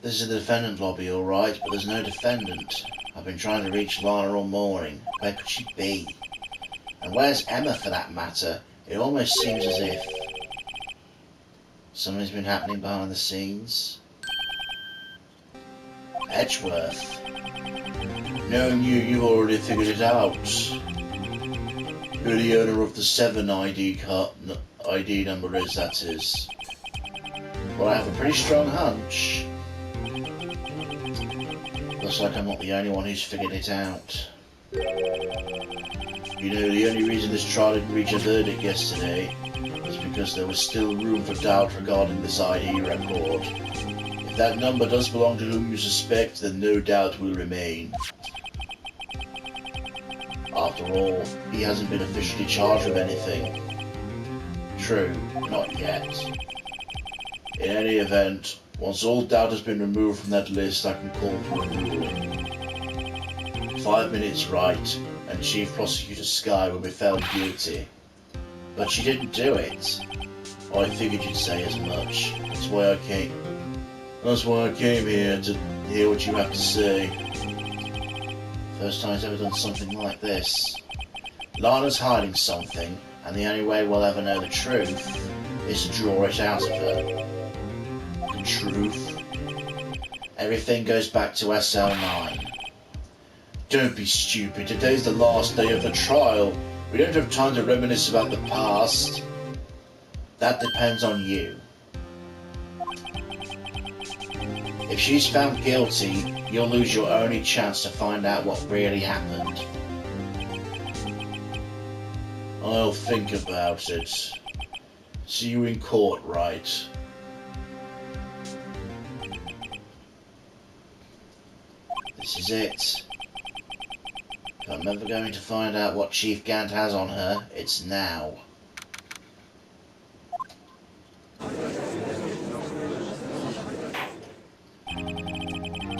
This is the defendant lobby, alright, but there's no defendant. I've been trying to reach Lana all morning. Where could she be? And where's Emma, for that matter? It almost seems as if something's been happening behind the scenes. Edgeworth. Knowing you, you've already figured it out. Who the owner of the 7 ID number is, that is. Well, I have a pretty strong hunch. Looks like I'm not the only one who's figured it out. You know, the only reason this trial didn't reach a verdict yesterday was because there was still room for doubt regarding this ID record. If that number does belong to whom you suspect, then no doubt will remain. After all, he hasn't been officially charged with anything. True, not yet. In any event, once all doubt has been removed from that list, I can call for a ruling. 5 minutes, Wright, and Chief Prosecutor Skye will be found guilty. But she didn't do it. I figured you'd say as much. That's why I came here, to hear what you have to say. First time I've ever done something like this. Lana's hiding something, and the only way we'll ever know the truth is to draw it out of her. The truth? Everything goes back to SL9. Don't be stupid, today's the last day of the trial. We don't have time to reminisce about the past. That depends on you. If she's found guilty, you'll lose your only chance to find out what really happened. I'll think about it. See you in court, Wright. This is it. If I'm ever going to find out what Chief Gant has on her, it's now.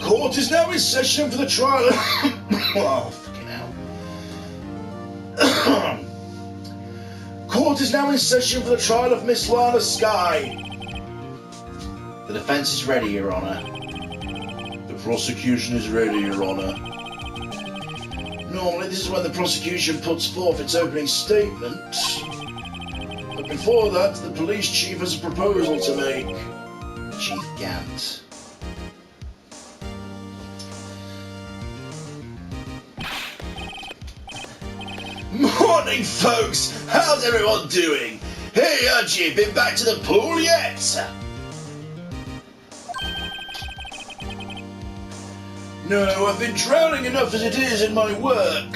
Court is now in session for the trial. Oh, fucking hell. Court is now in session for the trial of Miss Lana Skye. The defense is ready, Your Honor. The prosecution is ready, Your Honor. Normally, this is when the prosecution puts forth its opening statement. But before that, the police chief has a proposal to make. Chief Gant. Morning, folks! How's everyone doing? Hey, Archie, been back to the pool yet? No, I've been drowning enough as it is in my work.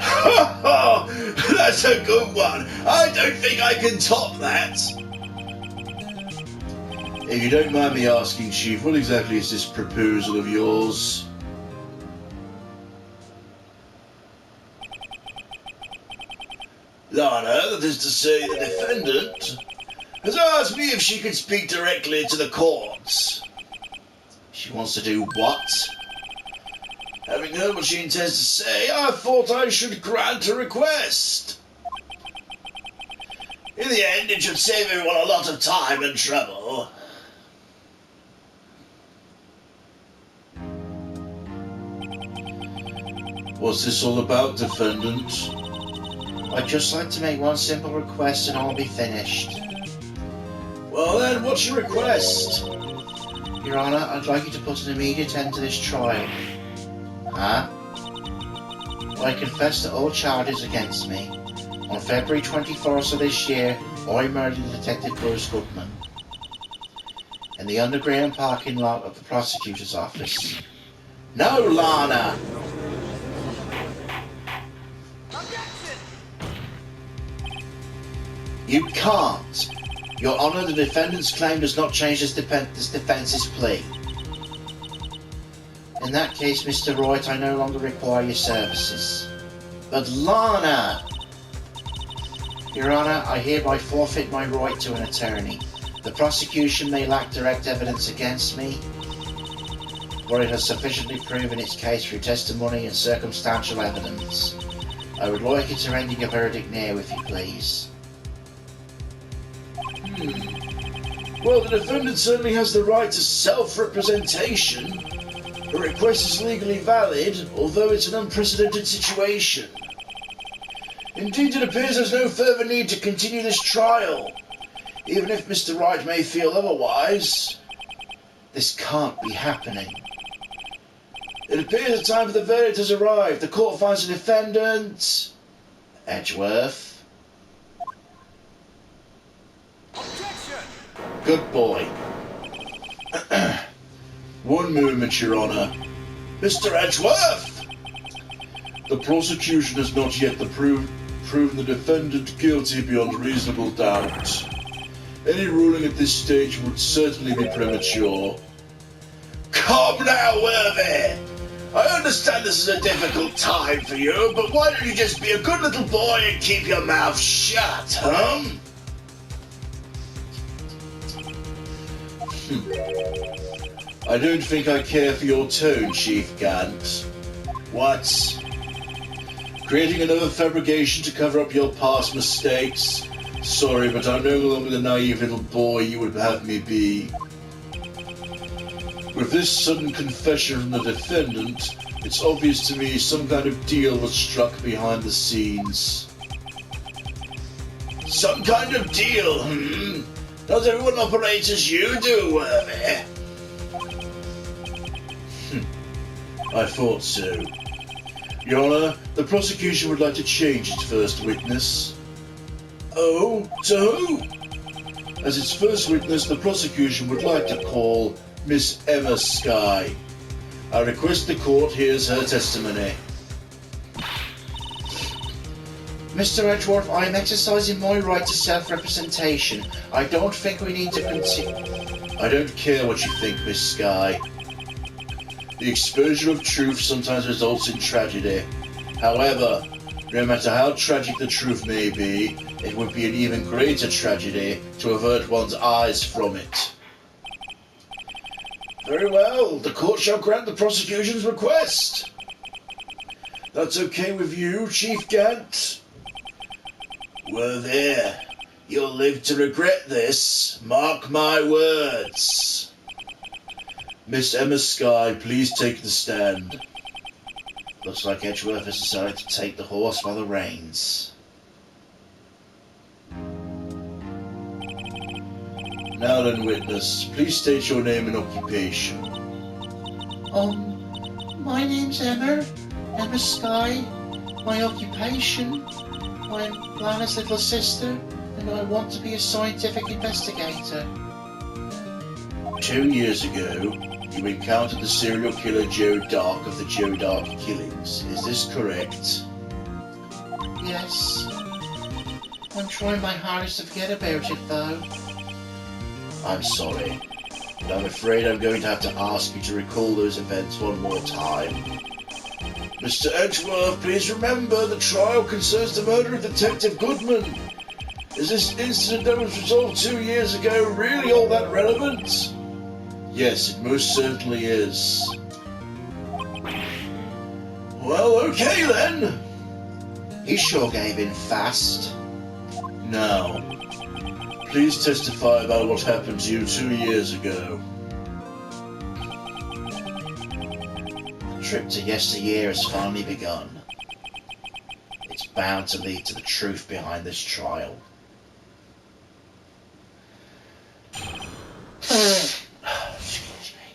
Ha ha! That's a good one. I don't think I can top that. If you don't mind me asking, Chief, what exactly is this proposal of yours? Lana, that is to say the defendant, has asked me if she could speak directly to the courts. She wants to do what? Having heard what she intends to say, I thought I should grant her request. In the end, it should save everyone a lot of time and trouble. What's this all about, defendant? I'd just like to make one simple request and I'll be finished. Well then, what's your request? Your Honor, I'd like you to put an immediate end to this trial. Huh? I confess to all charges against me. On February 24th of this year, I murdered Detective Bruce Goodman in the underground parking lot of the prosecutor's office. No, Lana! You can't. Your Honor, the defendant's claim does not change this defense's plea. In that case, Mr. Wright, I no longer require your services. But Lana! Your Honor, I hereby forfeit my right to an attorney. The prosecution may lack direct evidence against me, but it has sufficiently proven its case through testimony and circumstantial evidence. I would like you to render your verdict now, if you please. Well, the defendant certainly has the right to self-representation. The request is legally valid, although it's an unprecedented situation. Indeed, it appears there's no further need to continue this trial, even if Mr. Wright may feel otherwise. This can't be happening. It appears the time for the verdict has arrived. The court finds the defendant... Edgeworth. Objection! Good boy. One moment, Your Honour. Mr. Edgeworth! The prosecution has not yet proven the defendant guilty beyond reasonable doubt. Any ruling at this stage would certainly be premature. Come now, Worthy! I understand this is a difficult time for you, but why don't you just be a good little boy and keep your mouth shut, huh? I don't think I care for your tone, Chief Gant. What? Creating another fabrication to cover up your past mistakes? Sorry, but I'm no longer the naive little boy you would have me be. With this sudden confession from the defendant, it's obvious to me some kind of deal was struck behind the scenes. Some kind of deal, Not everyone operates as you do, Worthy. I thought so. Your Honour, the prosecution would like to change its first witness. Oh, to who? As its first witness, the prosecution would like to call Miss Emma Skye. I request the court hears her testimony. Mr. Edgeworth, I am exercising my right to self-representation. I don't think we need to continue. I don't care what you think, Miss Skye. The exposure of truth sometimes results in tragedy. However, no matter how tragic the truth may be, it would be an even greater tragedy to avert one's eyes from it. Very well, the court shall grant the prosecution's request. That's okay with you, Chief Gant? Worthy, you'll live to regret this, mark my words. Miss Emma Skye, please take the stand. Looks like Edgeworth has decided to take the horse by the reins. Now then, witness, please state your name and occupation. My name's Emma Skye. My occupation, I'm Lana's little sister, and I want to be a scientific investigator. 2 years ago, you encountered the serial killer Joe Dark of the Joe Dark killings. Is this correct? Yes. I'm trying my hardest to forget about it, though. I'm sorry, but I'm afraid I'm going to have to ask you to recall those events one more time. Mr. Edgeworth, please remember the trial concerns the murder of Detective Goodman. Is this incident that was resolved 2 years ago really all that relevant? Yes, it most certainly is. Well, okay then. He sure gave in fast. Now, please testify about what happened to you 2 years ago. The trip to yesteryear has finally begun. It's bound to lead to the truth behind this trial. Excuse me.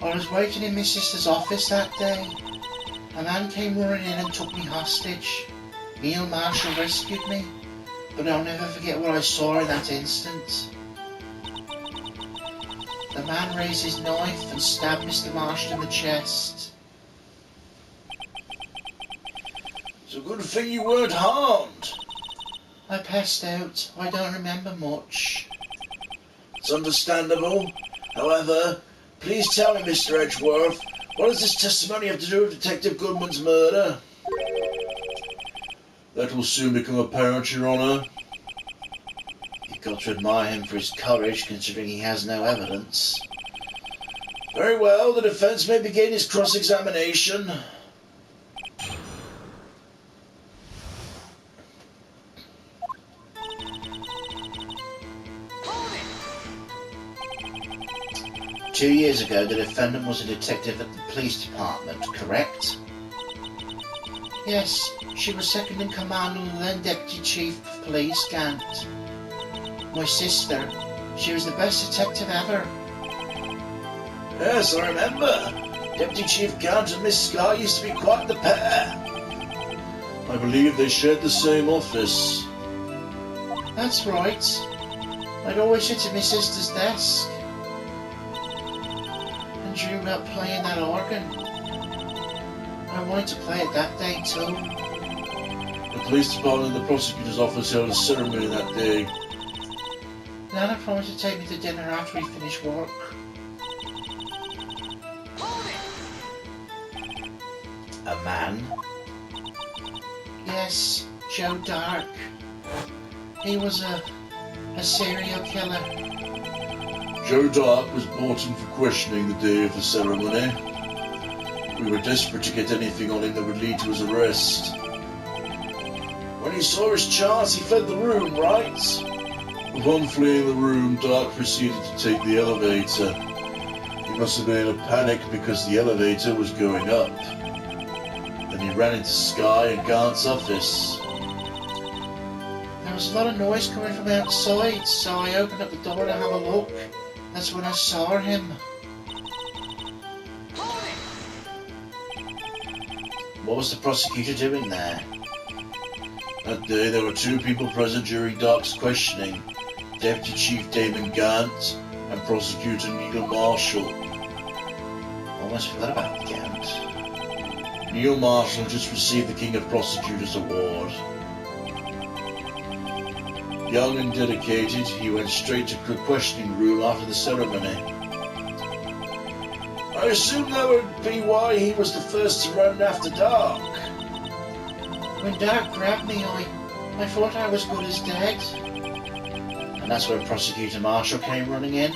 I was waiting in my sister's office that day. A man came running in and took me hostage. Neil Marshall rescued me, but I'll never forget what I saw in that instant. The man raised his knife and stabbed Mr. Marshall in the chest. It's a good thing you weren't harmed. I passed out. I don't remember much. It's understandable. However, please tell me, Mr. Edgeworth, what does this testimony have to do with Detective Goodman's murder? That will soon become apparent, Your Honour. You've got to admire him for his courage, considering he has no evidence. Very well, the defence may begin its cross-examination. 2 years ago, the defendant was a detective at the police department, correct? Yes, she was second in command under the then Deputy Chief of Police, Gant. My sister, she was the best detective ever. Yes, I remember. Deputy Chief Gant and Miss Scott used to be quite the pair. I believe they shared the same office. That's right. I'd always sit at my sister's desk and dreamed about playing that organ. I wanted to play it that day too. The police department and the prosecutor's office held a ceremony that day. Nana promised to take me to dinner after we finished work. A man? Yes, Joe Dark. He was a serial killer. Joe Dark was brought in for questioning the day of the ceremony. We were desperate to get anything on him that would lead to his arrest. When he saw his chance, he fled the room, right? Upon fleeing the room, Dark proceeded to take the elevator. He must have been in a panic because the elevator was going up. Then he ran into Sky and Gant's office. There was a lot of noise coming from outside, so I opened up the door to have a look. That's when I saw him. What was the prosecutor doing there? That day there were 2 people present during Dark's questioning. Deputy Chief Damon Gant and Prosecutor Neil Marshall. Almost forgot about Gant. Neil Marshall just received the King of Prosecutors Award. Young and dedicated, he went straight to the questioning room after the ceremony. I assume that would be why he was the first to run after Dark. When Dark grabbed me, I thought I was good as dead. And that's when Prosecutor Marshall came running in?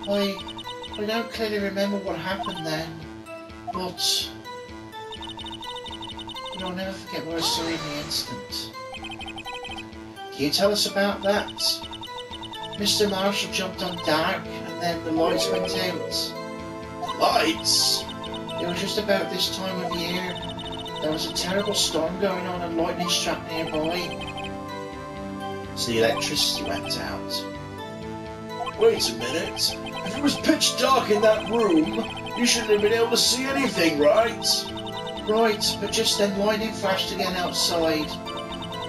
I don't clearly remember what happened then, but I'll never forget what I saw in the instant. Can you tell us about that? Mr. Marshall jumped on Dark, and then the lights went out. Lights? It was just about this time of year. There was a terrible storm going on and lightning struck nearby. So the electricity went out. Wait a minute. If it was pitch dark in that room, you shouldn't have been able to see anything, right? Right, but just then lightning flashed again outside.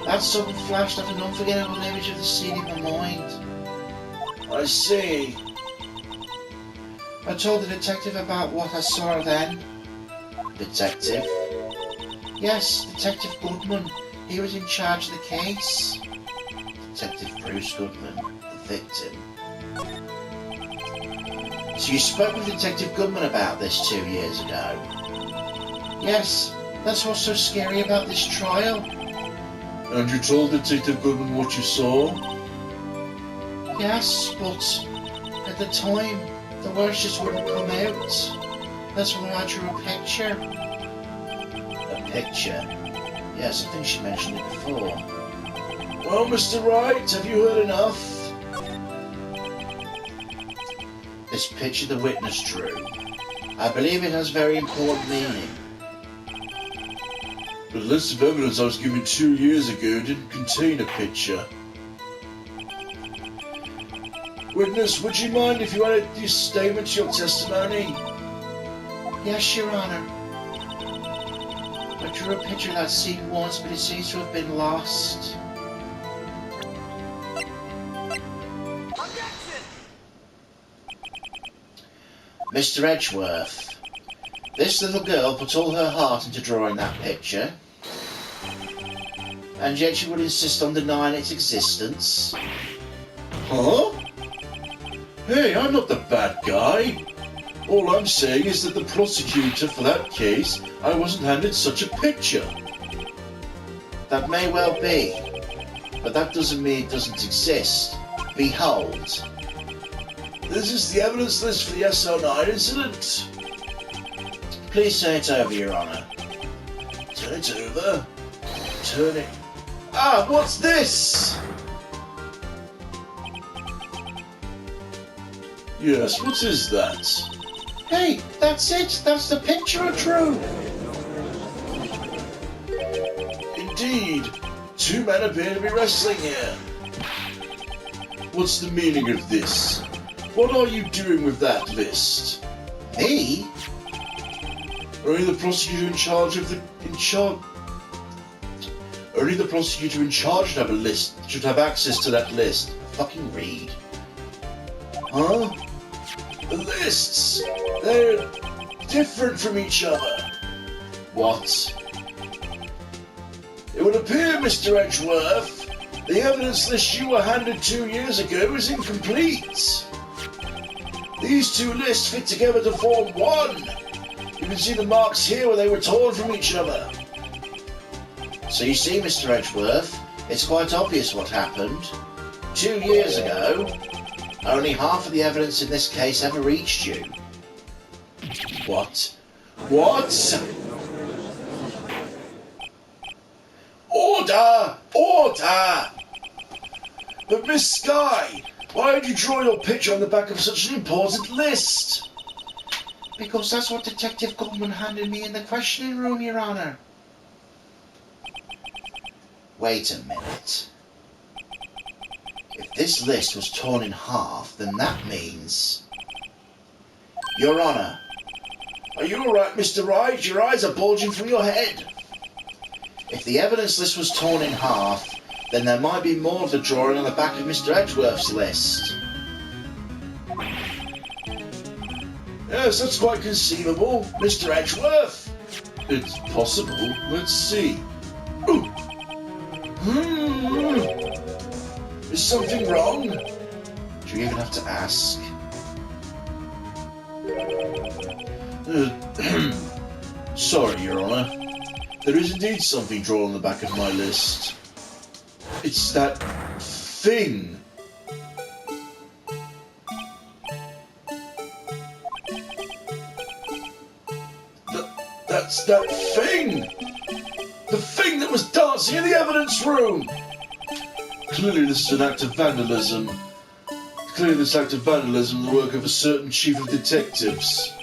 That sudden flash left an unforgettable image of the scene in my mind. I see. I told the detective about what I saw then. Detective? Yes, Detective Goodman. He was in charge of the case. Detective Bruce Goodman, the victim. So you spoke with Detective Goodman about this 2 years ago? Yes, that's what's so scary about this trial. And you told Detective Goodman what you saw? Yes, but at the time, the words just wouldn't come out. That's why I drew a picture. A picture? Yes, I think she mentioned it before. Well, Mr. Wright, have you heard enough? This picture the witness drew. I believe it has very important meaning. The list of evidence I was given 2 years ago didn't contain a picture. Witness, would you mind if you added this statement to your testimony? Yes, Your Honor. I drew a picture of that scene once, but it seems to have been lost. Mr. Edgeworth, this little girl put all her heart into drawing that picture, and yet she would insist on denying its existence. Huh? Hey, I'm not the bad guy. All I'm saying is that the prosecutor for that case, I wasn't handed such a picture. That may well be, but that doesn't mean it doesn't exist. Behold. This is the evidence list for the SO9 incident. Please turn it over, Your Honor. Turn it over? Turn it... Ah, what's this? Yes, what is that? Hey, that's it. That's the picture I drew. Indeed, two men appear to be wrestling here. What's the meaning of this? What are you doing with that list? Me? Only the prosecutor in charge Only the prosecutor in charge should have access to that list. Fucking read. Huh? The lists! They're different from each other. What? It would appear, Mr. Edgeworth, the evidence list you were handed 2 years ago is incomplete. These two lists fit together to form one. You can see the marks here where they were torn from each other. So you see, Mr. Edgeworth, it's quite obvious what happened. 2 years ago, only half of the evidence in this case ever reached you. What? What? Order! Order! But Miss Sky, why did you draw your picture on the back of such an important list? Because that's what Detective Goldman handed me in the questioning room, Your Honor. Wait a minute. If this list was torn in half, then that means... Your Honor. Are you alright, Mr. Wright? Your eyes are bulging from your head. If the evidence list was torn in half, then there might be more of the drawing on the back of Mr. Edgeworth's list. Yes, that's quite conceivable, Mr. Edgeworth. It's possible. Let's see. Ooh. Is something wrong? Do you even have to ask? Sorry, Your Honor. There is indeed something drawn on the back of my list. It's that thing. That's that thing! The thing that was dancing in the evidence room! Clearly this is an act of vandalism. Clearly this act of vandalism is the work of a certain chief of detectives.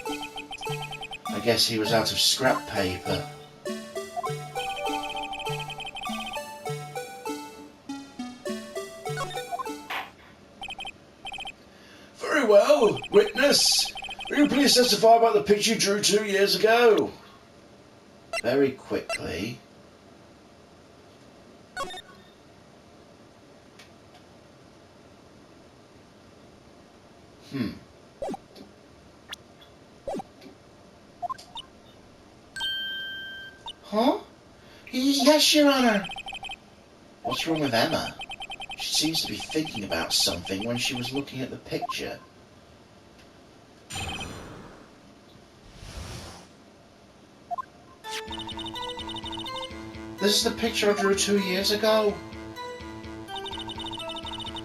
I guess he was out of scrap paper. Very well, witness. Will you please testify about the picture you drew 2 years ago? Very quickly. Huh? Yes, Your Honor. What's wrong with Emma? She seems to be thinking about something when she was looking at the picture. This is the picture I drew 2 years ago.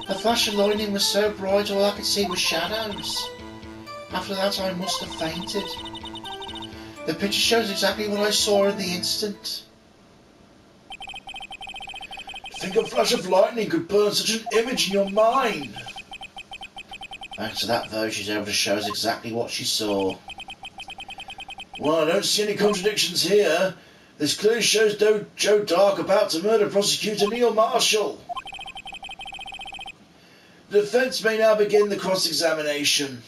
The flash of lightning was so bright all I could see was shadows. After that I must have fainted. The picture shows exactly what I saw in the instant. To think a flash of lightning could burn such an image in your mind. Thanks to that though, she's able to show us exactly what she saw. Well, I don't see any contradictions here. This clearly shows Joe Dark about to murder Prosecutor Neil Marshall. The defence may now begin the cross-examination.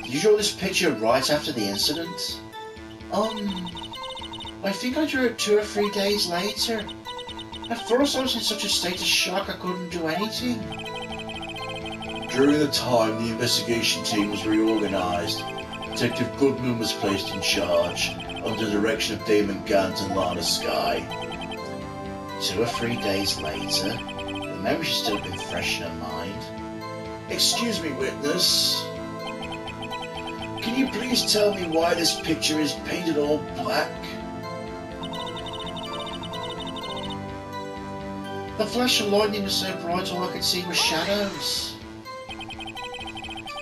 Did you draw this picture right after the incident? I think I drew it 2 or 3 days later. At first I was in such a state of shock I couldn't do anything. During the time the investigation team was reorganised, Detective Goodman was placed in charge, under the direction of Damon Gant and Lana Sky. 2 or 3 days later, the memory should still have been fresh in her mind. Excuse me, witness. Can you please tell me why this picture is painted all black? The flash of lightning was so bright all I could see was shadows.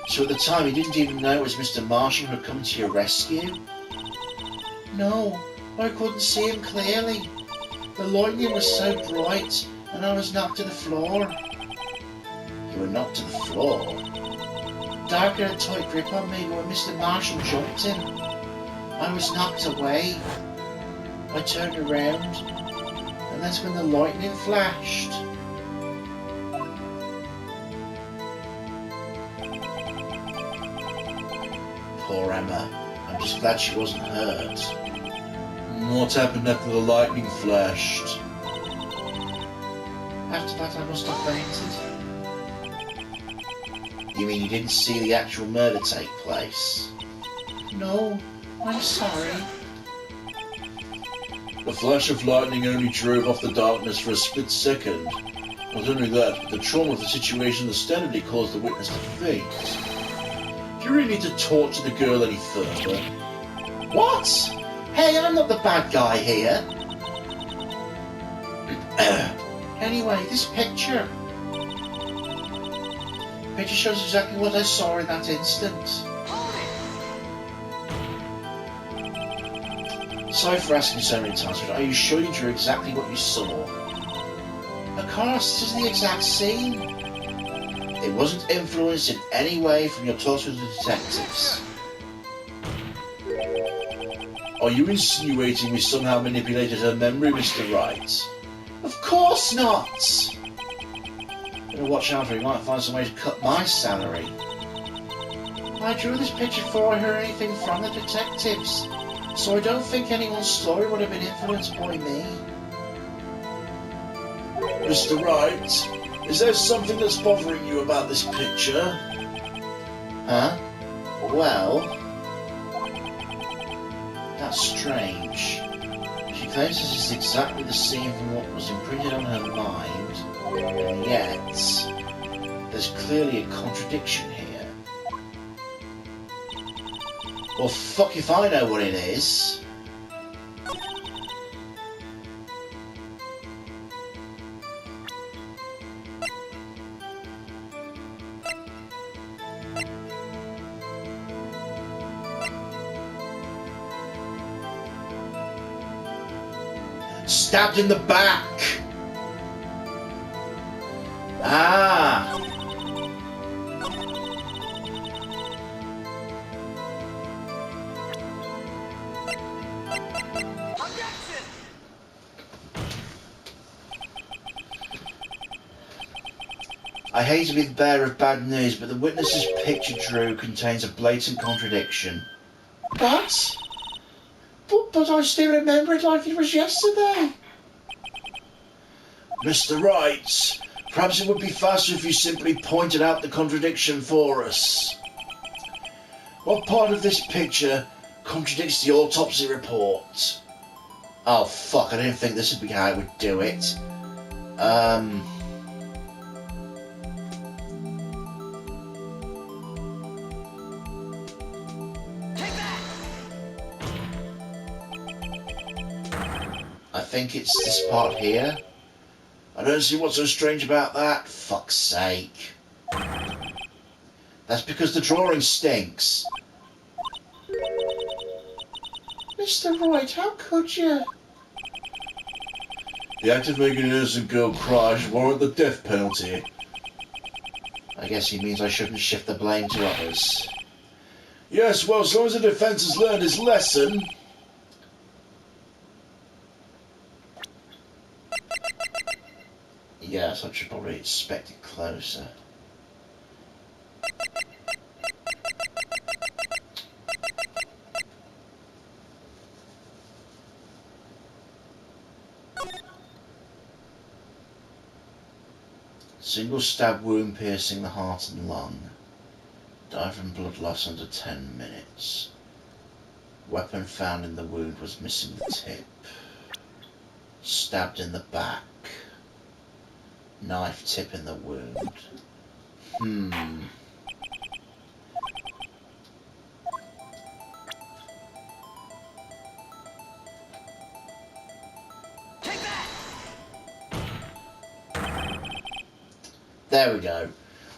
So at the time you didn't even know it was Mr. Marshall who had come to your rescue? No, I couldn't see him clearly. The lightning was so bright, and I was knocked to the floor. You were knocked to the floor? Dark had a tight grip on me when Mr. Marshall jumped in. I was knocked away. I turned around, and that's when the lightning flashed. Poor Emma. I'm just glad she wasn't hurt. What happened after the lightning flashed? After that, I must have fainted. You mean you didn't see the actual murder take place? No, I'm sorry. The flash of lightning only drove off the darkness for a split second. Not only that, but the trauma of the situation astoundingly caused the witness to faint. Do you really need to torture the girl any further? What? Hey, I'm not the bad guy here. Anyway, this picture. The picture shows exactly what I saw in that instant. Sorry for asking so many times, but are you sure you drew exactly what you saw? Of course, this is the exact scene. It wasn't influenced in any way from your talks with the detectives. Are you insinuating we somehow manipulated her memory, Mr. Wright? Of course not! Better watch out or you might find some way to cut my salary. I drew this picture before I heard anything from the detectives, so I don't think anyone's story would have been influenced by me. Mr. Wright, is there something that's bothering you about this picture? Huh? Well, that's strange. She claims this is exactly the scene from what was imprinted on her mind, and yet there's clearly a contradiction here. Well, fuck if I know what it is. Stabbed in the back! Ah! Objection! I hate to be the bearer of bad news, but the witness's picture drew contains a blatant contradiction. But I still remember it like it was yesterday. Mr. Wright, perhaps it would be faster if you simply pointed out the contradiction for us. What part of this picture contradicts the autopsy report? Oh fuck, I didn't think this would be how I would do it. I think it's this part here. I don't see what's so strange about that. Fuck's sake. That's because the drawing stinks. Mr. Wright, how could you? The act of making an innocent girl cry should warrant the death penalty. I guess he means I shouldn't shift the blame to others. Yes, well, as long as the defence has learned its lesson. Yes, I should probably inspect it closer. Single stab wound piercing the heart and lung. Died from blood loss under 10 minutes. Weapon found in the wound was missing the tip. Stabbed in the back. Knife tip in the wound. Take that! There we go.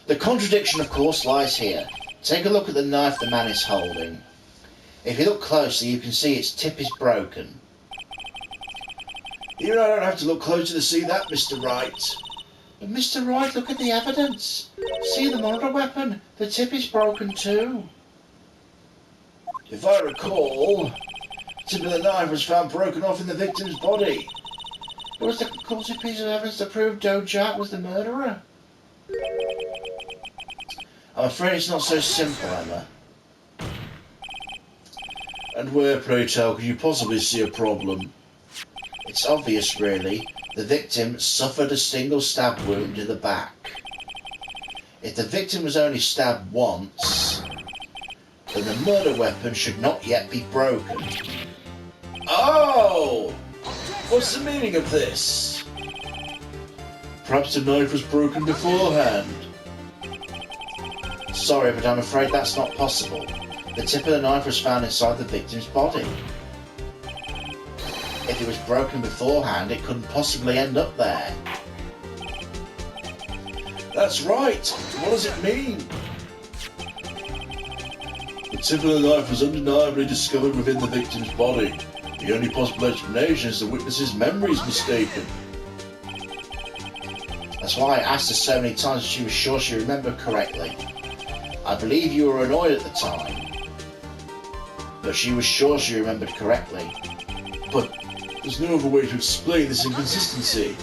The contradiction, of course, lies here. Take a look at the knife the man is holding. If you look closely, you can see its tip is broken. Even I don't have to look closer to see that, Mr. Wright. But Mr. Wright, look at the evidence. See the murder weapon. The tip is broken too. If I recall, the tip of the knife was found broken off in the victim's body. It was the conclusive piece of evidence to prove Joe Jack was the murderer. I'm afraid it's not so simple, Emma. And where, pray tell, could you possibly see a problem? It's obvious, really. The victim suffered a single stab wound in the back. If the victim was only stabbed once, then the murder weapon should not yet be broken. Oh! What's the meaning of this? Perhaps the knife was broken beforehand. Sorry, but I'm afraid that's not possible. The tip of the knife was found inside the victim's body. If it was broken beforehand, it couldn't possibly end up there. That's right. What does it mean? The tip of the knife was undeniably discovered within the victim's body. The only possible explanation is the witness's memory is mistaken. That's why I asked her so many times if she was sure she remembered correctly. I believe you were annoyed at the time, but she was sure she remembered correctly. But there's no other way to explain this inconsistency.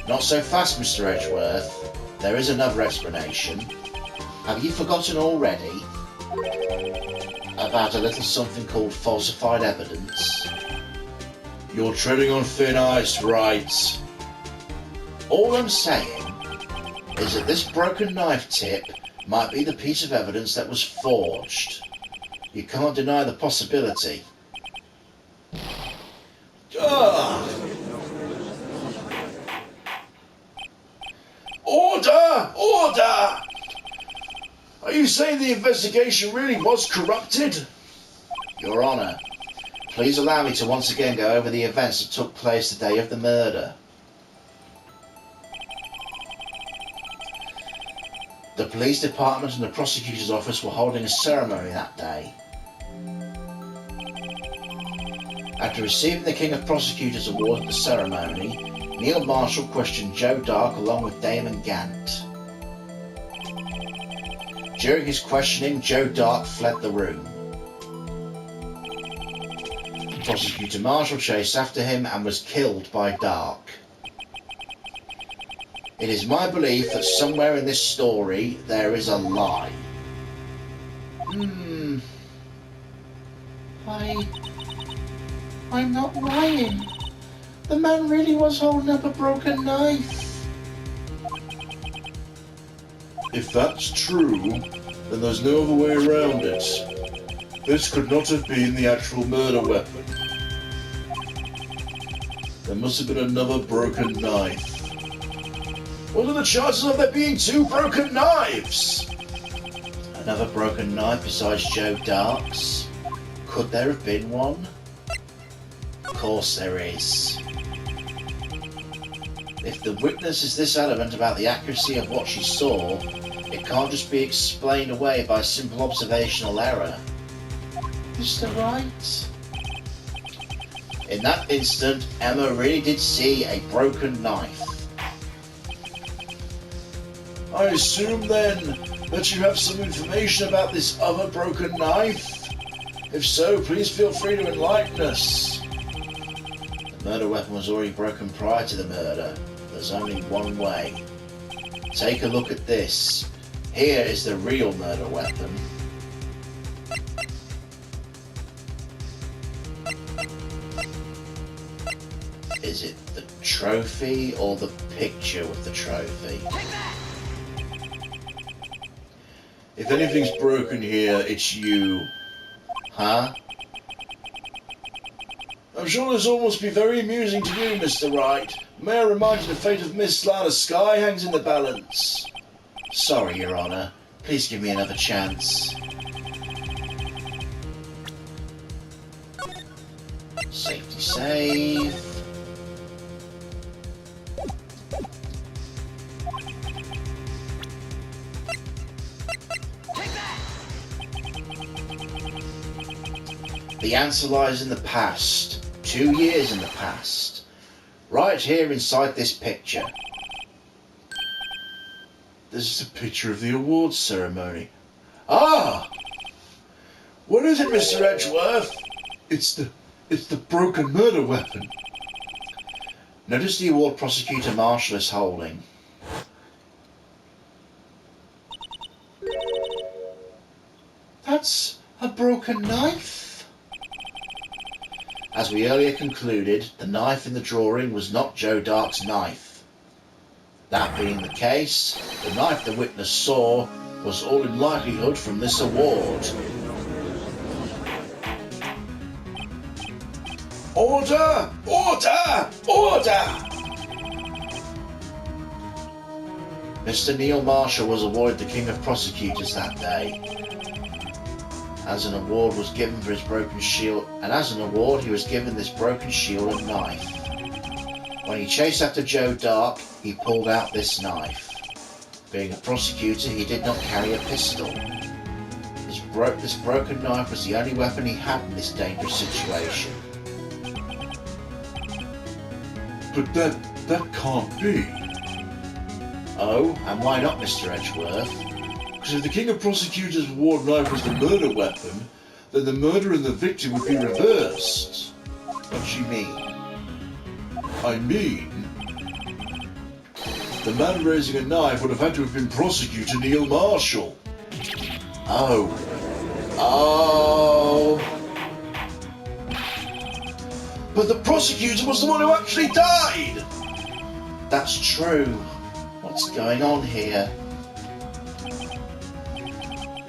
Not so fast, Mr. Edgeworth. There is another explanation. Have you forgotten already about a little something called falsified evidence? You're treading on thin ice, Wright. All I'm saying is that this broken knife tip might be the piece of evidence that was forged. You can't deny the possibility. Order! Order! Are you saying the investigation really was corrupted? Your Honour, please allow me to once again go over the events that took place the day of the murder. The police department and the prosecutor's office were holding a ceremony that day. After receiving the King of Prosecutors Award at the ceremony, Neil Marshall questioned Joe Dark along with Damon Gant. During his questioning, Joe Dark fled the room. Prosecutor Marshall chased after him and was killed by Dark. It is my belief that somewhere in this story there is a lie. I'm not lying. The man really was holding up a broken knife. If that's true, then there's no other way around it. This could not have been the actual murder weapon. There must have been another broken knife. What are the chances of there being two broken knives? Another broken knife besides Joe Dark's? Could there have been one? Of course there is. If the witness is this adamant about the accuracy of what she saw, it can't just be explained away by simple observational error. Mr. Wright? In that instant, Emma really did see a broken knife. I assume then that you have some information about this other broken knife? If so, please feel free to enlighten us. The murder weapon was already broken prior to the murder. There's only one way. Take a look at this. Here is the real murder weapon. Is it the trophy or the picture with the trophy? If anything's broken here, it's you. Huh? I'm sure this all must be very amusing to you, Mr. Wright. May I remind you the fate of Miss Lana Skye hangs in the balance. Sorry, Your Honour. Please give me another chance. Safety save. The answer lies in the past, 2 years in the past. Right here inside this picture. This is a picture of the awards ceremony. Ah! What is it, Mr. Edgeworth? It's the broken murder weapon. Notice the award prosecutor marshal is holding. That's a broken knife. As we earlier concluded, the knife in the drawing was not Joe Dark's knife. That being the case, the knife the witness saw was all in likelihood from this award. Order! Order! Order! Mr. Neil Marshall was awarded the King of Prosecutors that day. As an award was given for his broken shield, and as an award he was given this broken shield and knife. When he chased after Joe Dark, he pulled out this knife. Being a prosecutor, he did not carry a pistol. This broken knife was the only weapon he had in this dangerous situation. But that can't be. Oh, and why not, Mr. Edgeworth? Because if the King of Prosecutors' award knife was the murder weapon, then the murder and the victim would be reversed. What do you mean? I mean, the man raising a knife would have had to have been Prosecutor Neil Marshall. Oh. Oh. But the prosecutor was the one who actually died! That's true. What's going on here?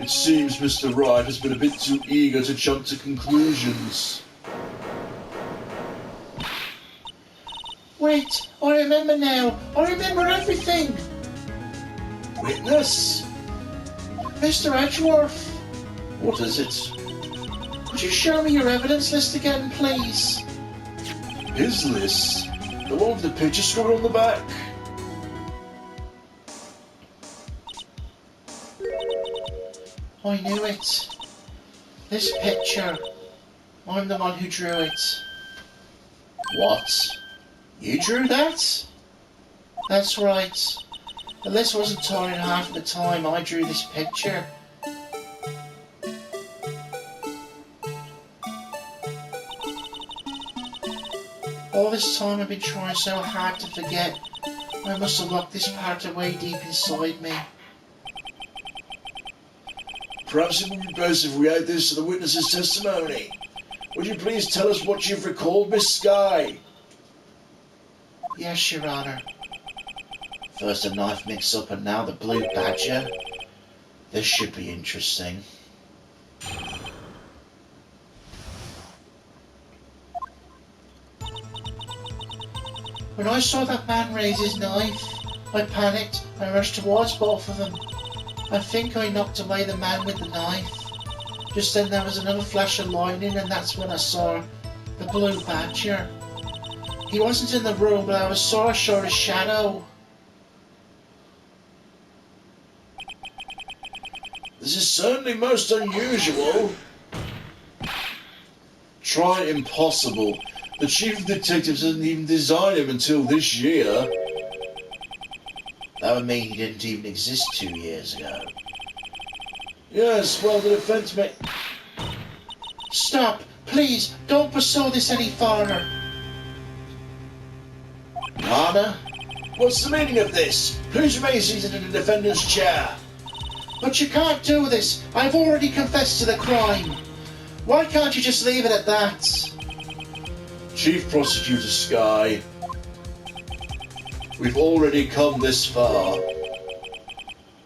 It seems Mr. Wright has been a bit too eager to jump to conclusions. Wait, I remember now. I remember everything. Witness? Mr. Edgeworth, What is it? could you show me your evidence list again, please? His list? The one with the picture scribbled on the back? I knew it. This picture. I'm the one who drew it. What? You drew that? That's right. The list wasn't torn in half at the time I drew this picture. All this time I've been trying so hard to forget. I must have locked this part away deep inside me. Perhaps it would be best if we add this to the witness's testimony. Would you please tell us what you've recalled, Miss Skye? Yes, Your Honour. First a knife mix-up and now the blue badger. This should be interesting. When I saw that man raise his knife, I panicked and rushed towards both of them. I think I knocked away the man with the knife. Just then there was another flash of lightning and that's when I saw the blue badger. He wasn't in the room, but I saw his shadow. This is certainly most unusual. Try impossible. The chief of detectives didn't even design him until this year. That would mean he didn't even exist 2 years ago. Yes, well, the defense may... Stop! Please, don't pursue this any farther. Your Honour? What's the meaning of this? Please remain seated in the defendant's chair. But you can't do this. I've already confessed to the crime. Why can't you just leave it at that? Chief Prosecutor Skye, we've already come this far.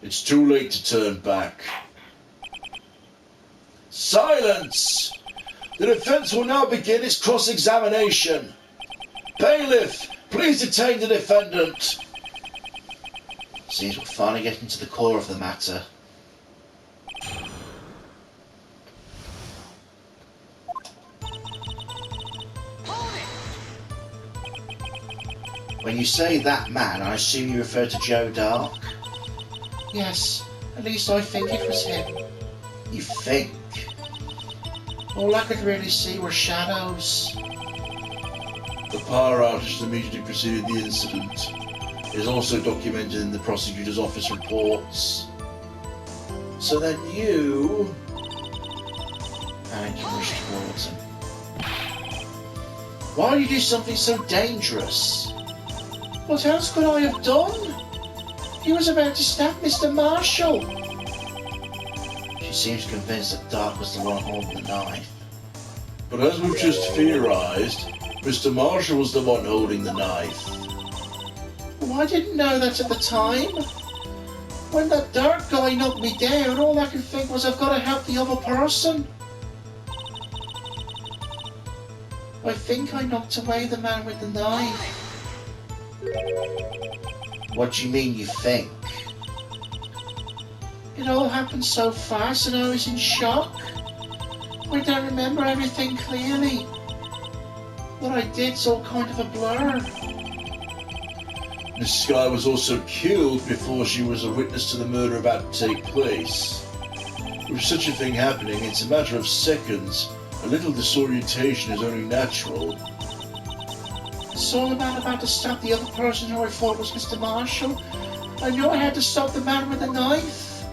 It's too late to turn back. Silence! The defense will now begin its cross-examination. Bailiff, please detain the defendant. Seems we're finally getting to the core of the matter. When you say that man, I assume you refer to Joe Dark? Yes, at least I think it was him. You think? All I could really see were shadows. The power outage that immediately preceded the incident is also documented in the prosecutor's office reports. So then you... And you rush towards him. Why would you do something so dangerous? What else could I have done? He was about to stab Mr. Marshall. She seems convinced that Dark was the one holding the knife. But as we've just theorized, Mr. Marshall was the one holding the knife. Well, I didn't know that at the time. When that Dark guy knocked me down, all I could think was I've got to help the other person. I think I knocked away the man with the knife. What do you mean you think? It all happened so fast and I was in shock. I don't remember everything clearly. What I did's all kind of a blur. Miss Skye was also killed before she was a witness to the murder about to take place. With such a thing happening, it's a matter of seconds. A little disorientation is only natural. It's all about to stop the other person who I thought was Mr. Marshall. I knew I had to stop the man with the knife.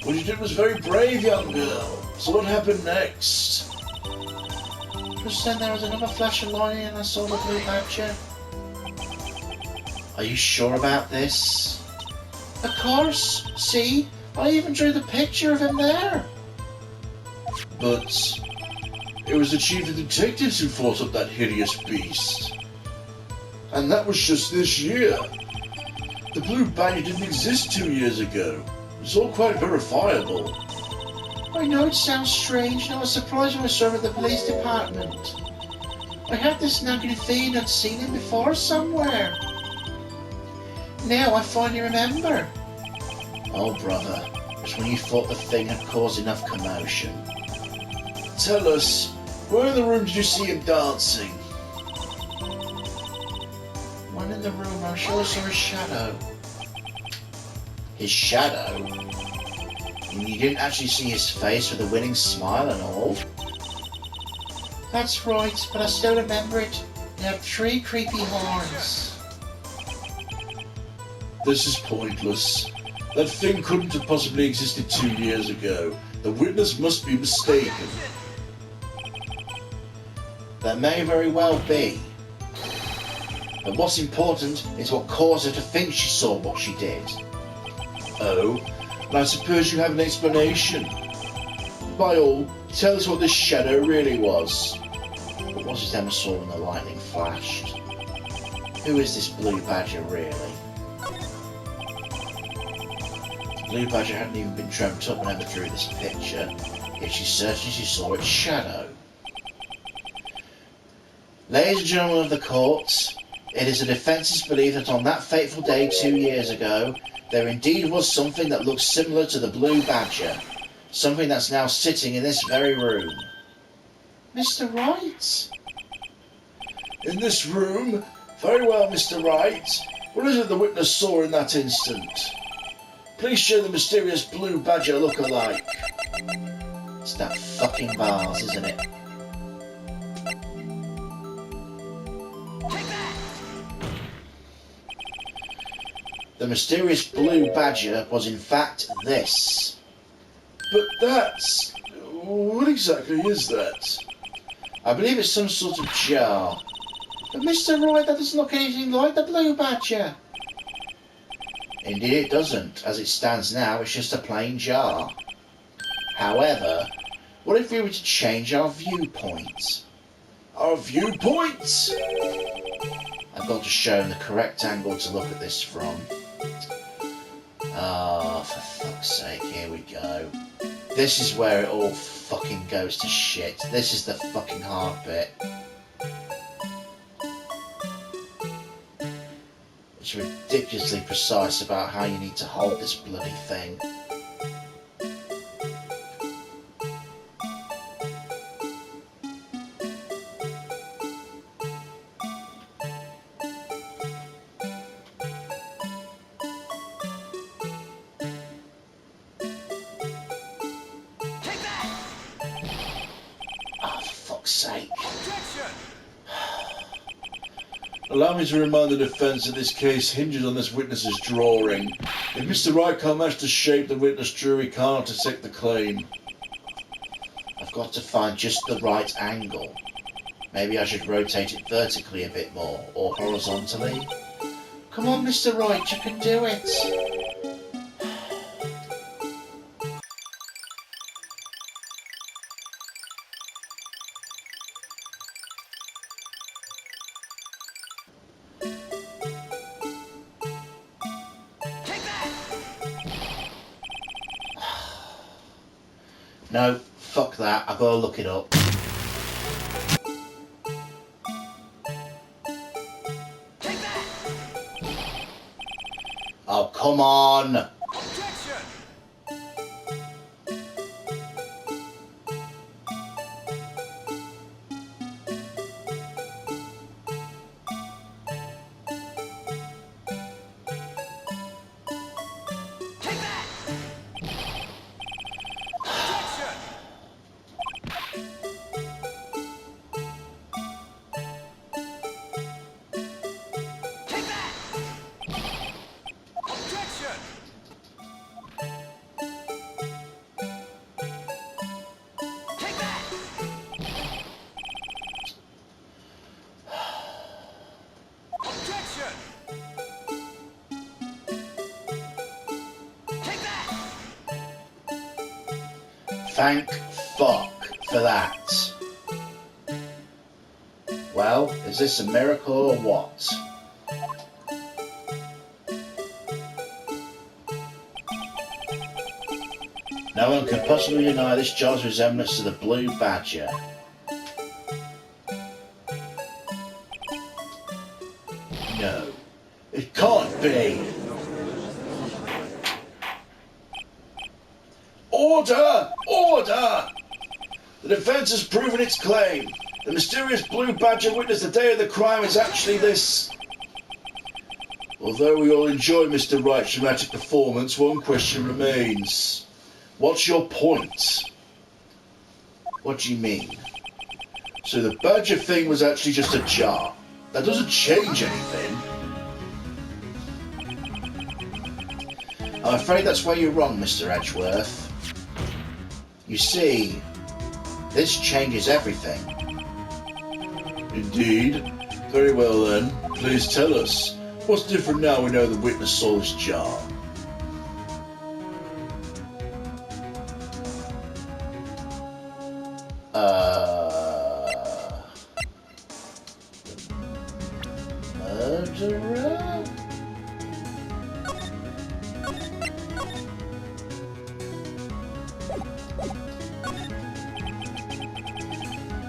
What you did was very brave, young girl. So what happened next? Just then there was another flash of lightning and I saw the blue badger. Are you sure about this? Of course. See? I even drew the picture of him there. But it was the chief of detectives who fought up that hideous beast. And that was just this year. The blue badger didn't exist 2 years ago. It's all quite verifiable. I know it sounds strange, and I was surprised when I saw him at the police department. I had this nagging feeling I'd seen him before somewhere. Now I finally remember. Oh, brother, it's when you thought the thing had caused enough commotion. Tell us, where in the room did you see him dancing? When in the room, I sure saw his shadow. His shadow? You didn't actually see his face with a winning smile and all? That's right, but I still remember it. He had 3 creepy horns. This is pointless. That thing couldn't have possibly existed 2 years ago. The witness must be mistaken. That may very well be. But what's important is what caused her to think she saw what she did. Oh, and I suppose you have an explanation. By all, tell us what this shadow really was. But was it Emma saw when the lightning flashed? Who is this blue badger really? The blue badger hadn't even been dreamt up when Emma drew this picture, yet she certainly saw its shadow. Ladies and gentlemen of the court, it is the defence's belief that on that fateful day 2 years ago, there indeed was something that looked similar to the blue badger. Something that's now sitting in this very room. Mr. Wright? In this room? Very well, Mr. Wright. What is it the witness saw in that instant? Please show the mysterious blue badger look-alike. It's that fucking vase, isn't it? The mysterious blue badger was in fact this. But that's... what exactly is that? I believe it's some sort of jar. But Mr. Wright, that doesn't look anything like the blue badger. Indeed it doesn't. As it stands now, it's just a plain jar. However, what if we were to change our viewpoint? Our viewpoint? I've got to show him the correct angle to look at this from. Ah, for fuck's sake, here we go. This is where it all fucking goes to shit. This is the fucking hard bit. It's ridiculously precise about how you need to hold this bloody thing. Oh, for fuck's sake. Objection! Allow me to remind the defence that this case hinges on this witness's drawing. If Mr. Wright can't match the shape the witness drew, he can't accept the claim. I've got to find just the right angle. Maybe I should rotate it vertically a bit more, or horizontally. Come on, Mr. Wright, you can do it. No, fuck that, I've got to look it up. Take that! Oh, come on! Objection! Take that! Objection! Take that! Objection! Take that! Objection! Take that! Thank fuck for that. Well, is this a miracle or what? No one can possibly deny this job's resemblance to the blue badger. No, it can't be. Order! Order! The defence has proven its claim. The mysterious blue badger witnessed the day of the crime is actually this. Although we all enjoy Mr. Wright's dramatic performance, one question remains. What's your point? What do you mean? So the badger thing was actually just a jar. That doesn't change anything. I'm afraid that's where you're wrong, Mr. Edgeworth. You see, this changes everything. Indeed. Very well then. Please tell us. What's different now we know the witness saw this jar? Murderer?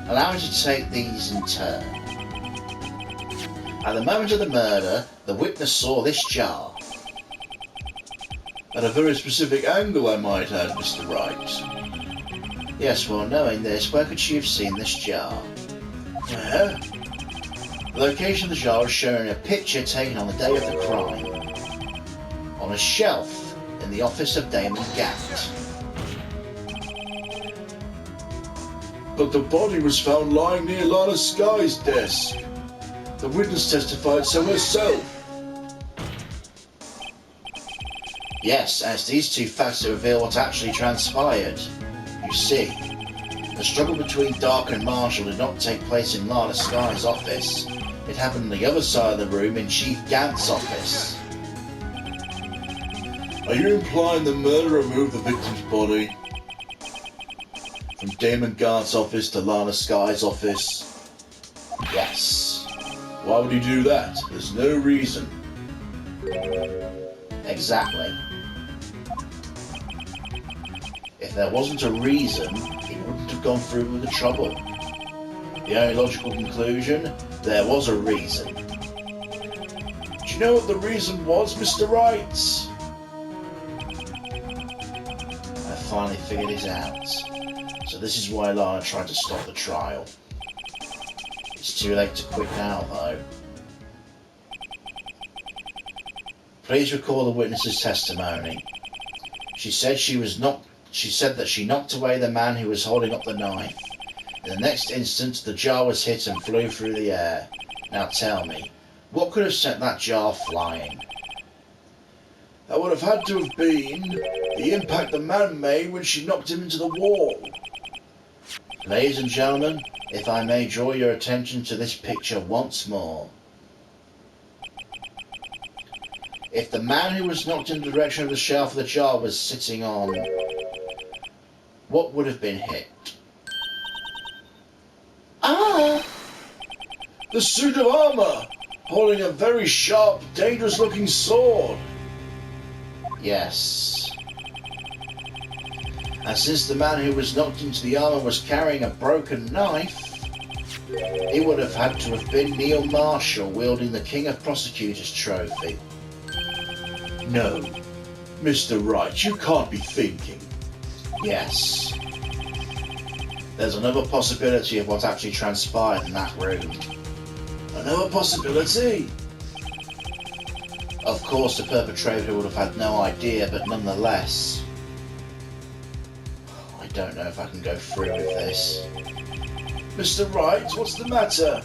Allow me to take these in turn. At the moment of the murder, the witness saw this jar. At a very specific angle, I might add, Mr. Wright. Yes, well, knowing this, where could she have seen this jar? Where? The location of the jar is shown in a picture taken on the day of the crime. On a shelf in the office of Damon Gant. But the body was found lying near Lana Sky's desk. The witness testified so herself. Yes, and it's these two facts that reveal what actually transpired. You see, the struggle between Dark and Marshall did not take place in Lana Sky's office. It happened on the other side of the room in Chief Gant's office. Are you implying the murderer moved the victim's body from Damon Gant's office to Lana Sky's office? Yes. Why would he do that? There's no reason. Exactly. If there wasn't a reason, he wouldn't have gone through with the trouble. The only logical conclusion, there was a reason. Do you know what the reason was, Mr. Wright? I finally figured it out. So this is why Lana tried to stop the trial. It's too late to quit now, though. Please recall the witness's testimony. She said that she knocked away the man who was holding up the knife. In the next instant, the jar was hit and flew through the air. Now tell me, What could have sent that jar flying? That would have had to have been the impact the man made when she knocked him into the wall. Ladies and gentlemen, if I may draw your attention to this picture once more. If the man who was knocked in the direction of the shelf the jar was sitting on, what would have been hit? Ah! The suit of armour, holding a very sharp, dangerous-looking sword. Yes. And since the man who was knocked into the armour was carrying a broken knife, it would have had to have been Neil Marshall wielding the King of Prosecutors trophy. No, Mr. Wright, you can't be thinking. Yes. There's another possibility of what actually transpired in that room. Another possibility? Of course, the perpetrator would have had no idea, but nonetheless, I don't know if I can go through with this. Mr. Wright, what's the matter?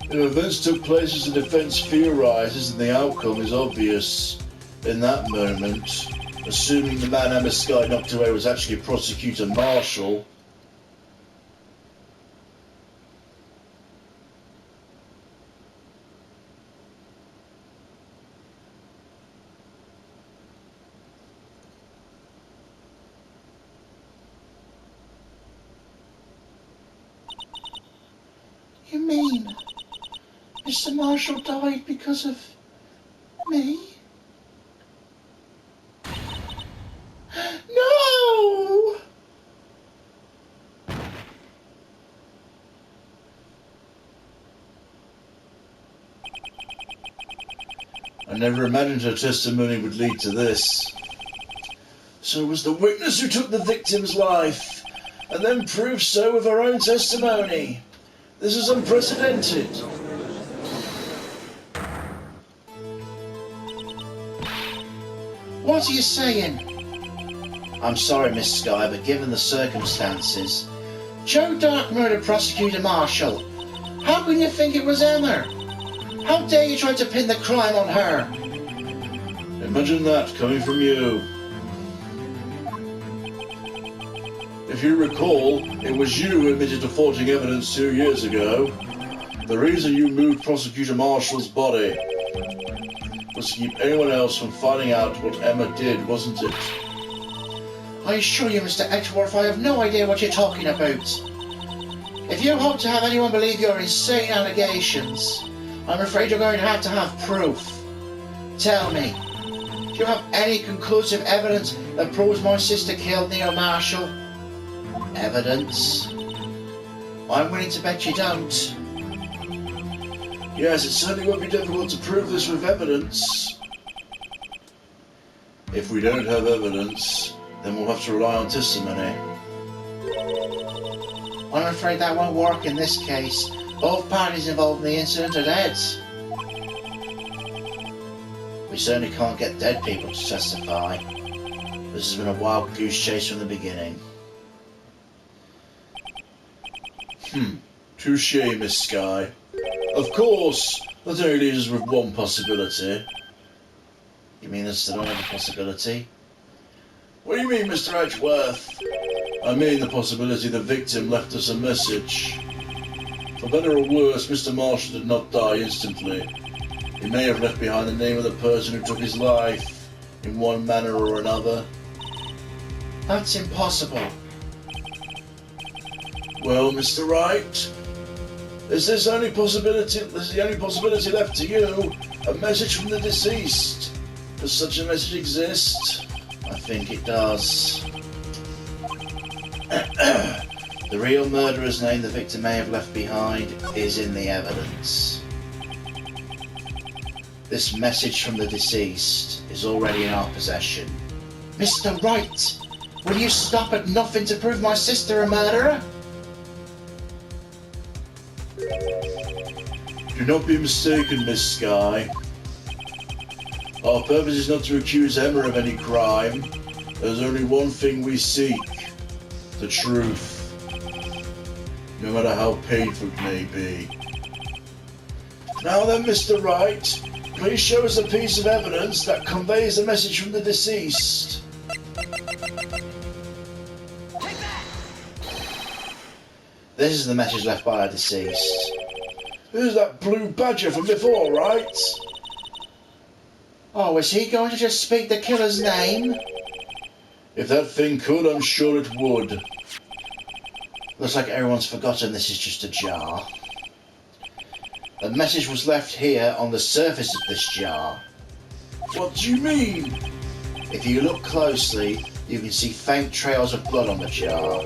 If events took place as the defence theorises, and the outcome is obvious. In that moment, assuming the man Emma Sky knocked away was actually Prosecutor Marshall, You mean Mr. Marshall died because of me? No! I never imagined her testimony would lead to this. So it was the witness who took the victim's life, and then proved so with her own testimony. This is unprecedented. What are you saying? I'm sorry, Miss Sky, but given the circumstances, Joe Dark murdered Prosecutor Marshall. How can you think it was Emma? How dare you try to pin the crime on her? Imagine that coming from you. If you recall, it was you who admitted to forging evidence 2 years ago. The reason you moved Prosecutor Marshall's body was to keep anyone else from finding out what Emma did, wasn't it? I assure you, Mr. Edgeworth, I have no idea what you're talking about. If you hope to have anyone believe your insane allegations, I'm afraid you're going to have proof. Tell me, do you have any conclusive evidence that proves my sister killed Neil Marshall? Evidence? I'm willing to bet you don't. Yes, it certainly won't be difficult to prove this with evidence. If we don't have evidence, then we'll have to rely on testimony. I'm afraid that won't work in this case. Both parties involved in the incident are dead. we certainly can't get dead people to testify. This has been a wild goose chase from the beginning. Touche, Miss Sky. Of course, that only leaves us with one possibility. You mean there's still another possibility? What do you mean, Mr. Edgeworth? I mean the possibility the victim left us a message. For better or worse, Mr. Marshall did not die instantly. He may have left behind the name of the person who took his life, in one manner or another. That's impossible. Well, Mr. Wright, is this the only possibility left to you? A message from the deceased? Does such a message exist? I think it does. The real murderer's name the victim may have left behind is in the evidence. This message from the deceased is already in our possession. Mr. Wright, will you stop at nothing to prove my sister a murderer? Do not be mistaken, Miss Sky. Our purpose is not to accuse Emma of any crime. There's only one thing we seek: the truth. No matter how painful it may be. Now then, Mr. Wright, please show us a piece of evidence that conveys a message from the deceased. Take that! This is the message left by our deceased. Who's that blue badger from before, Wright? Oh, is he going to just speak the killer's name? If that thing could, I'm sure it would. Looks like everyone's forgotten this is just a jar. The message was left here on the surface of this jar. What do you mean? If you look closely, you can see faint trails of blood on the jar.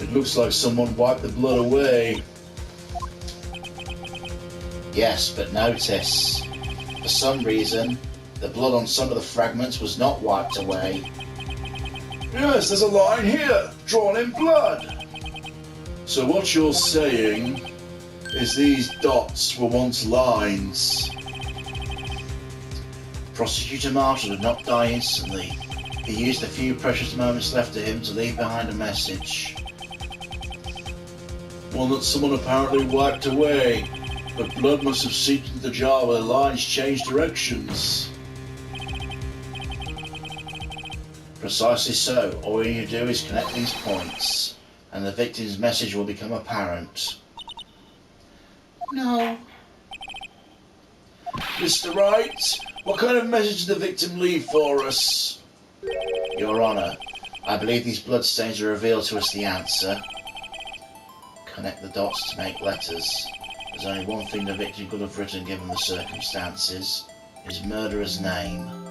It looks like someone wiped the blood away. Yes, but notice, for some reason, the blood on some of the fragments was not wiped away. Yes, there's a line here, drawn in blood. So what you're saying is these dots were once lines. Prosecutor Marshall did not die instantly. He used the few precious moments left to him to leave behind a message. One that someone apparently wiped away, but blood must have seeped into the jar where the lines changed directions. Precisely so. All you need to do is connect these points, and the victim's message will become apparent. No. Mr. Wright, what kind of message did the victim leave for us? Your Honour, I believe these bloodstains will reveal to us the answer. Connect the dots to make letters. There's only one thing the victim could have written given the circumstances. His murderer's name.